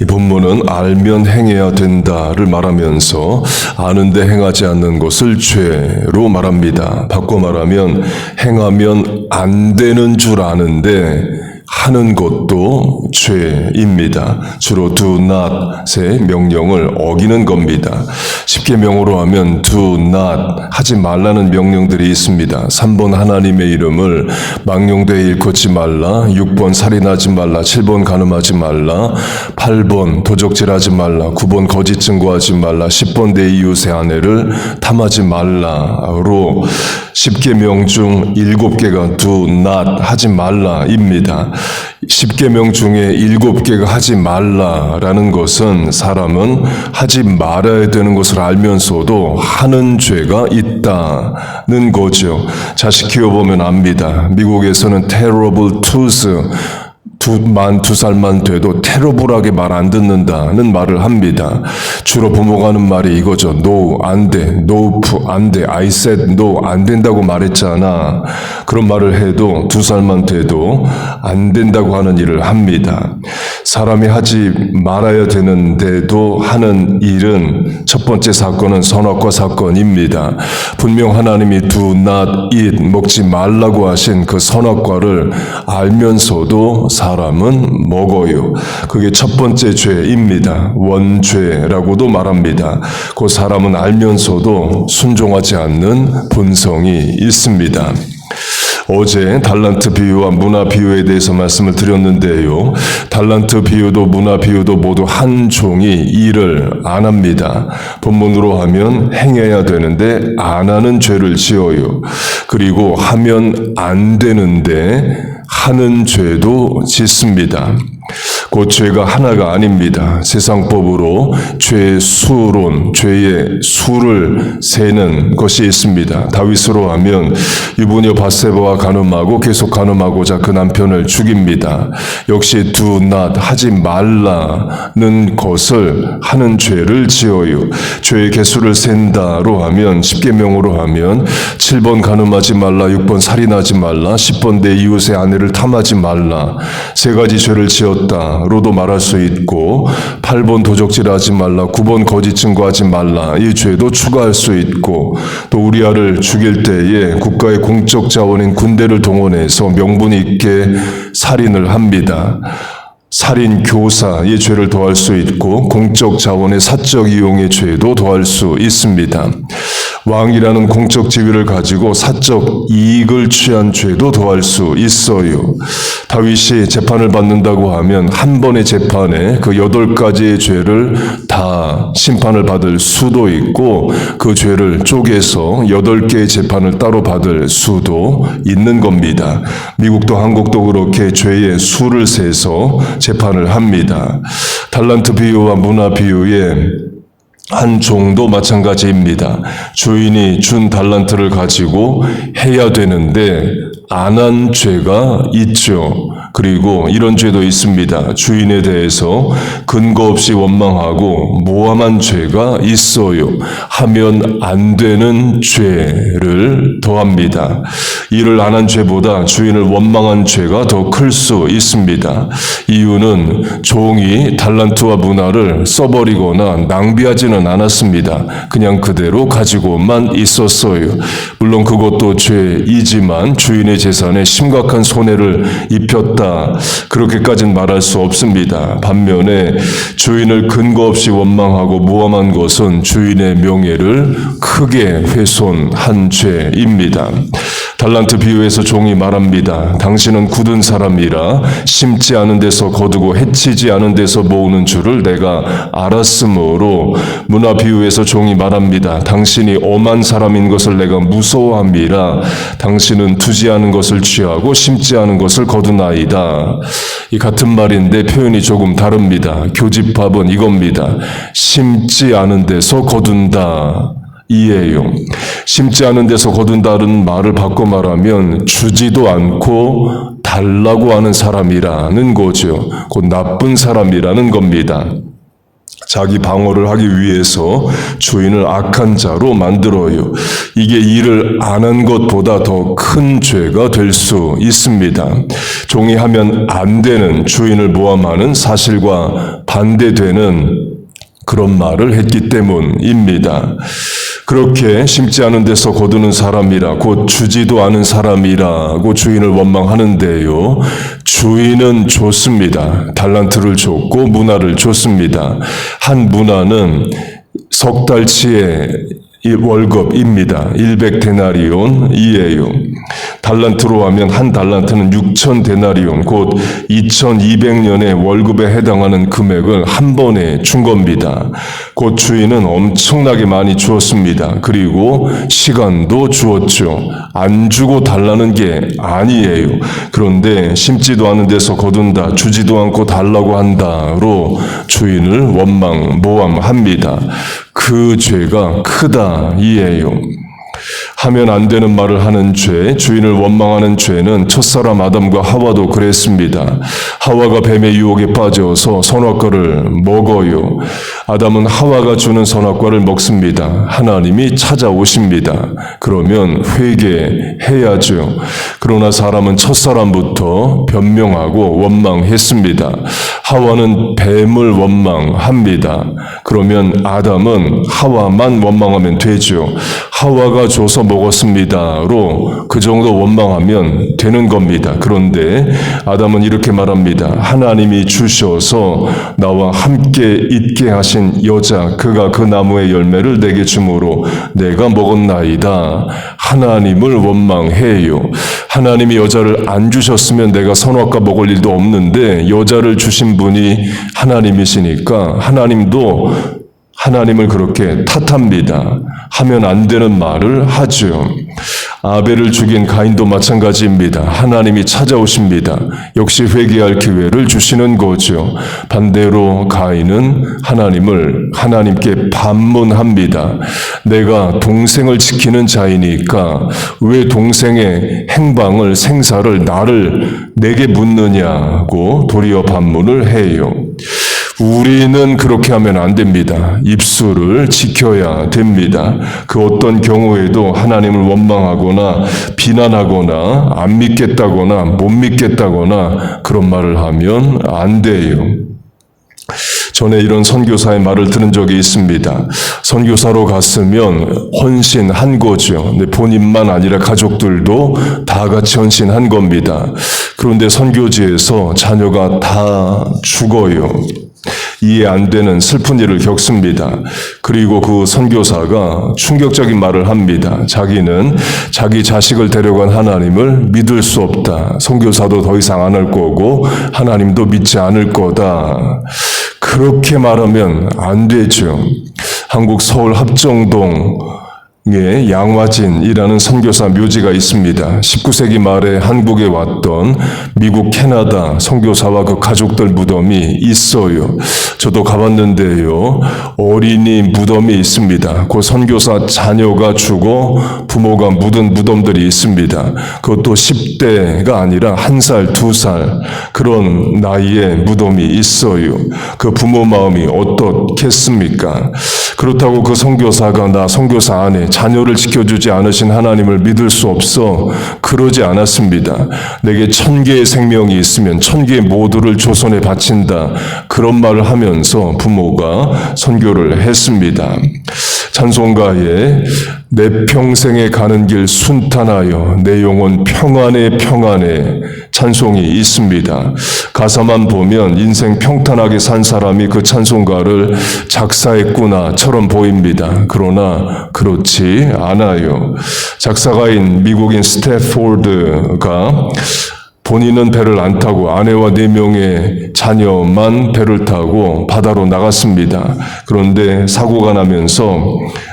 이 본문은 알면 행해야 된다를 말하면서 아는데 행하지 않는 것을 죄로 말합니다. 바꿔 말하면 행하면 안 되는 줄 아는데 하는 것도 죄입니다. 주로 do not의 명령을 어기는 겁니다. 십계명으로 하면 do not, 하지 말라는 명령들이 있습니다. 3번 하나님의 이름을 망령되이 일컫지 말라, 6번 살인하지 말라, 7번 간음하지 말라, 8번 도적질하지 말라, 9번 거짓 증거하지 말라, 10번 내 이웃의 아내를 탐하지 말라로 10계명 중 7개가 do not, 하지 말라입니다. 10계명 중에 7개가 하지 말라라는 것은 사람은 하지 말아야 되는 것을 알면서도 하는 죄가 있다는 거죠. 자식 키워보면 압니다. 미국에서는 terrible twos, 2살만 돼도 테러블하게 말 안 듣는다는 말을 합니다. 주로 부모가 하는 말이 이거죠. No, 안 돼. No, 안 돼. I said no, 안 된다고 말했잖아. 그런 말을 해도 2살만 돼도 안 된다고 하는 일을 합니다. 사람이 하지 말아야 되는데도 하는 일은 첫 번째 사건은 선악과 사건입니다. 분명 하나님이 do not eat, 먹지 말라고 하신 그 선악과를 알면서도 사람은 먹어요. 그게 첫 번째 죄입니다. 원죄라고도 말합니다. 그 사람은 알면서도 순종하지 않는 본성이 있습니다. 어제 달란트 비유와 문화 비유에 대해서 말씀을 드렸는데요. 달란트 비유도 문화 비유도 모두 한 종이 일을 안 합니다. 본문으로 하면 행해야 되는데 안 하는 죄를 지어요. 그리고 하면 안 되는데 하는 죄도 짓습니다. 그 죄가 하나가 아닙니다. 세상법으로 죄의 수론, 죄의 수를 세는 것이 있습니다. 다윗으로 하면 유부녀 밧세바와 간음하고 계속 간음하고자 그 남편을 죽입니다. 역시 do not, 하지 말라는 것을 하는 죄를 지어요. 죄의 개수를 센다로 하면 10계명으로 하면 7번 간음하지 말라, 6번 살인하지 말라, 10번 내 이웃의 아내를 탐하지 말라, 3가지 죄를 지었다 로도 말할 수 있고 8번 도적질하지 말라, 9번 거짓 증거하지 말라, 이 죄도 추가할 수 있고 또 우리아를 죽일 때에 국가의 공적 자원인 군대를 동원해서 명분 있게 살인을 합니다. 살인 교사의 죄를 더할 수 있고 공적 자원의 사적 이용의 죄도 더할 수 있습니다. 왕이라는 공적 지위를 가지고 사적 이익을 취한 죄도 더할 수 있어요. 다윗이 재판을 받는다고 하면 한 번의 재판에 그 8가지의 죄를 다 심판을 받을 수도 있고 그 죄를 쪼개서 8개의 재판을 따로 받을 수도 있는 겁니다. 미국도 한국도 그렇게 죄의 수를 세서 재판을 합니다. 달란트 비유와 문화 비유에 한 종도 마찬가지입니다. 주인이 준 달란트를 가지고 해야 되는데 안 한 죄가 있죠. 그리고 이런 죄도 있습니다. 주인에 대해서 근거 없이 원망하고 모함한 죄가 있어요. 하면 안 되는 죄를 더합니다. 일을 안 한 죄보다 주인을 원망한 죄가 더 클 수 있습니다. 이유는 종이 달란트와 문화를 써버리거나 낭비하지는 않았습니다. 그냥 그대로 가지고만 있었어요. 물론 그것도 죄이지만 주인의 재산에 심각한 손해를 입혔다, 그렇게까지는 말할 수 없습니다. 반면에 주인을 근거 없이 원망하고 모함한 것은 주인의 명예를 크게 훼손한 죄입니다. 달란트 비유에서 종이 말합니다. 당신은 굳은 사람이라 심지 않은 데서 거두고 해치지 않은 데서 모으는 줄을 내가 알았으므로, 문화 비유에서 종이 말합니다. 당신이 엄한 사람인 것을 내가 무서워함이라 당신은 투지 않은 것을 취하고 심지 않은 것을 거두나이다. 이 같은 말인데 표현이 조금 다릅니다. 교집합은 이겁니다. 심지 않은 데서 거둔다, 이에요. 심지 않은 데서 거둔다는 말을 바꿔 말하면 주지도 않고 달라고 하는 사람이라는 거죠. 곧 나쁜 사람이라는 겁니다. 자기 방어를 하기 위해서 주인을 악한 자로 만들어요. 이게 일을 안 한 것보다 더 큰 죄가 될 수 있습니다. 종이 하면 안 되는 주인을 모함하는 사실과 반대되는 그런 말을 했기 때문입니다. 그렇게 심지 않은 데서 거두는 사람이라 곧 주지도 않은 사람이라고 주인을 원망하는데요. 주인은 줬습니다. 달란트를 줬고 문화를 줬습니다. 한 문화는 석 달치의 월급입니다. 100데나리온이에요. 달란트로 하면 한 달란트는 6,000데나리온, 곧 2,200년의 월급에 해당하는 금액을 한 번에 준 겁니다. 곧 주인은 엄청나게 많이 주었습니다. 그리고 시간도 주었죠. 안 주고 달라는 게 아니에요. 그런데 심지도 않은 데서 거둔다, 주지도 않고 달라고 한다로 주인을 원망, 모함합니다. 그 죄가 크다 이에요. 하면 안 되는 말을 하는 죄, 주인을 원망하는 죄는 첫사람 아담과 하와도 그랬습니다. 하와가 뱀의 유혹에 빠져서 선악과를 먹어요. 아담은 하와가 주는 선악과를 먹습니다. 하나님이 찾아오십니다. 그러면 회개해야죠. 그러나 사람은 첫사람부터 변명하고 원망했습니다. 하와는 뱀을 원망합니다. 그러면 아담은 하와만 원망하면 되죠. 하와가 줘서 먹었습니다로 그 정도 원망하면 되는 겁니다. 그런데 아담은 이렇게 말합니다. 하나님이 주셔서 나와 함께 있게 하신 여자, 그가 그 나무의 열매를 내게 주므로 내가 먹었나이다. 하나님을 원망해요. 하나님이 여자를 안 주셨으면 내가 선악과 먹을 일도 없는데 여자를 주신 분이 하나님이시니까 하나님도 하나님을 그렇게 탓합니다. 하면 안 되는 말을 하죠. 아벨을 죽인 가인도 마찬가지입니다. 하나님이 찾아오십니다. 역시 회개할 기회를 주시는 거죠. 반대로 가인은 하나님께 반문합니다. 내가 동생을 지키는 자이니까 왜 동생의 행방을, 생사를 내게 묻느냐고 도리어 반문을 해요. 우리는 그렇게 하면 안 됩니다. 입술을 지켜야 됩니다. 그 어떤 경우에도 하나님을 원망하거나 비난하거나 안 믿겠다거나 못 믿겠다거나 그런 말을 하면 안 돼요. 전에 이런 선교사의 말을 들은 적이 있습니다. 선교사로 갔으면 헌신한 거죠. 본인만 아니라 가족들도 다 같이 헌신한 겁니다. 그런데 선교지에서 자녀가 다 죽어요. 이해 안 되는 슬픈 일을 겪습니다. 그리고 그 선교사가 충격적인 말을 합니다. 자기는 자기 자식을 데려간 하나님을 믿을 수 없다. 선교사도 더 이상 안 할 거고 하나님도 믿지 않을 거다. 그렇게 말하면 안 되죠. 한국 서울 합정동 양화진이라는 선교사 묘지가 있습니다. 19세기 말에 한국에 왔던 미국, 캐나다 선교사와 그 가족들 무덤이 있어요. 저도 가봤는데요. 어린이 무덤이 있습니다. 그 선교사 자녀가 죽어 부모가 묻은 무덤들이 있습니다. 그것도 10대가 아니라 1살, 2살 그런 나이에 무덤이 있어요. 그 부모 마음이 어떻겠습니까? 그렇다고 그 선교사가 나 선교사 안에 자녀를 지켜주지 않으신 하나님을 믿을 수 없어 그러지 않았습니다. 내게 1000개의 생명이 있으면 1000개의 모두를 조선에 바친다. 그런 말을 하면서 부모가 선교를 했습니다. 찬송가에 내 평생에 가는 길 순탄하여 내 영혼 평안에 찬송이 있습니다. 가사만 보면 인생 평탄하게 산 사람이 그 찬송가를 작사했구나처럼 보입니다. 그러나 그렇지 않아요. 작사가인 미국인 스태포드가 본인은 배를 안 타고 아내와 4명의 자녀만 배를 타고 바다로 나갔습니다. 그런데 사고가 나면서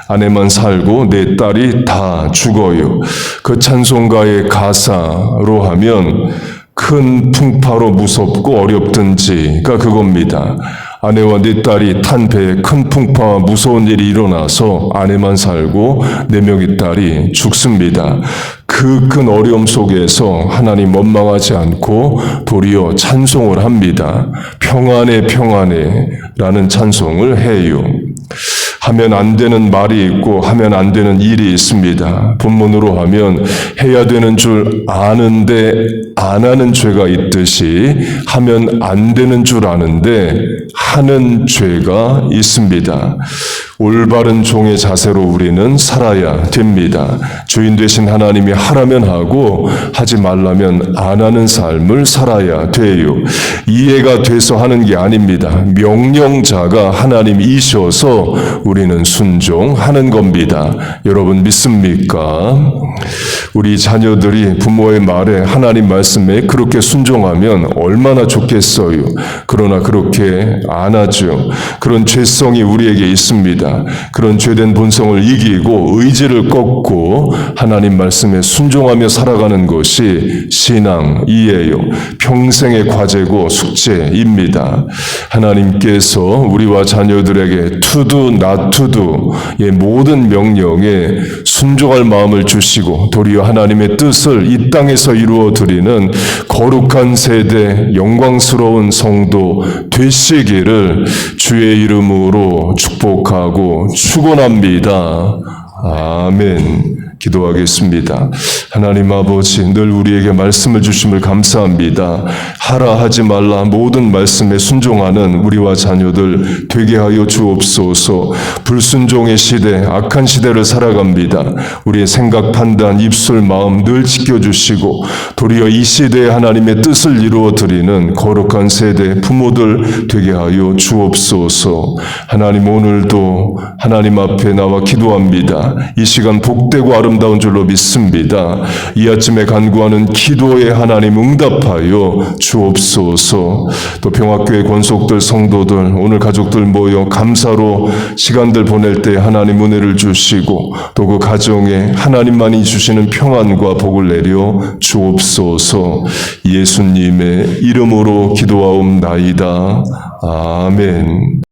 아내만 살고 4딸이 다 죽어요. 그 찬송가의 가사로 하면 큰 풍파로 무섭고 어렵든지가 그겁니다. 아내와 4딸이 탄 배에 큰 풍파와 무서운 일이 일어나서 아내만 살고 4명의 딸이 죽습니다. 그 큰 어려움 속에서 하나님 원망하지 않고 도리어 찬송을 합니다. 평안해 평안해 라는 찬송을 해요. 하면 안 되는 말이 있고 하면 안 되는 일이 있습니다. 본문으로 하면 해야 되는 줄 아는데 안 하는 죄가 있듯이 하면 안 되는 줄 아는데 하는 죄가 있습니다. 올바른 종의 자세로 우리는 살아야 됩니다. 주인 되신 하나님이 하라면 하고 하지 말라면 안 하는 삶을 살아야 돼요. 이해가 돼서 하는 게 아닙니다. 명령자가 하나님이셔서 우리는 순종하는 겁니다. 여러분 믿습니까? 우리 자녀들이 부모의 말에 하나님 말씀에 그렇게 순종하면 얼마나 좋겠어요. 그러나 그렇게 안 하죠. 그런 죄성이 우리에게 있습니다. 그런 죄된 본성을 이기고 의지를 꺾고 하나님 말씀에 순종하며 살아가는 것이 신앙이에요. 평생의 과제고 숙제입니다. 하나님께서 우리와 자녀들에게 투두 나투두의 모든 명령에 순종할 마음을 주시고 도리어 하나님의 뜻을 이 땅에서 이루어 드리는 거룩한 세대, 영광스러운 성도 되시기를 주의 이름으로 축복하고 축원합니다. 아멘. 기도하겠습니다. 하나님 아버지, 늘 우리에게 말씀을 주심을 감사합니다. 하라 하지 말라 모든 말씀에 순종하는 우리와 자녀들 되게 하여 주옵소서. 불순종의 시대, 악한 시대를 살아갑니다. 우리의 생각, 판단, 입술, 마음 늘 지켜주시고 도리어 이 시대에 하나님의 뜻을 이루어 드리는 거룩한 세대 부모들 되게 하여 주옵소서. 하나님 오늘도 하나님 앞에 나와 기도합니다. 이 시간 복되고 아름다운 줄로 믿습니다. 이 아침에 간구하는 기도에 하나님 응답하여 주옵소서. 또 평화교회 권속들 성도들 오늘 가족들 모여 감사로 시간들 보낼 때 하나님 은혜를 주시고 또 그 가정에 하나님만이 주시는 평안과 복을 내려 주옵소서. 예수님의 이름으로 기도하옵나이다. 아멘.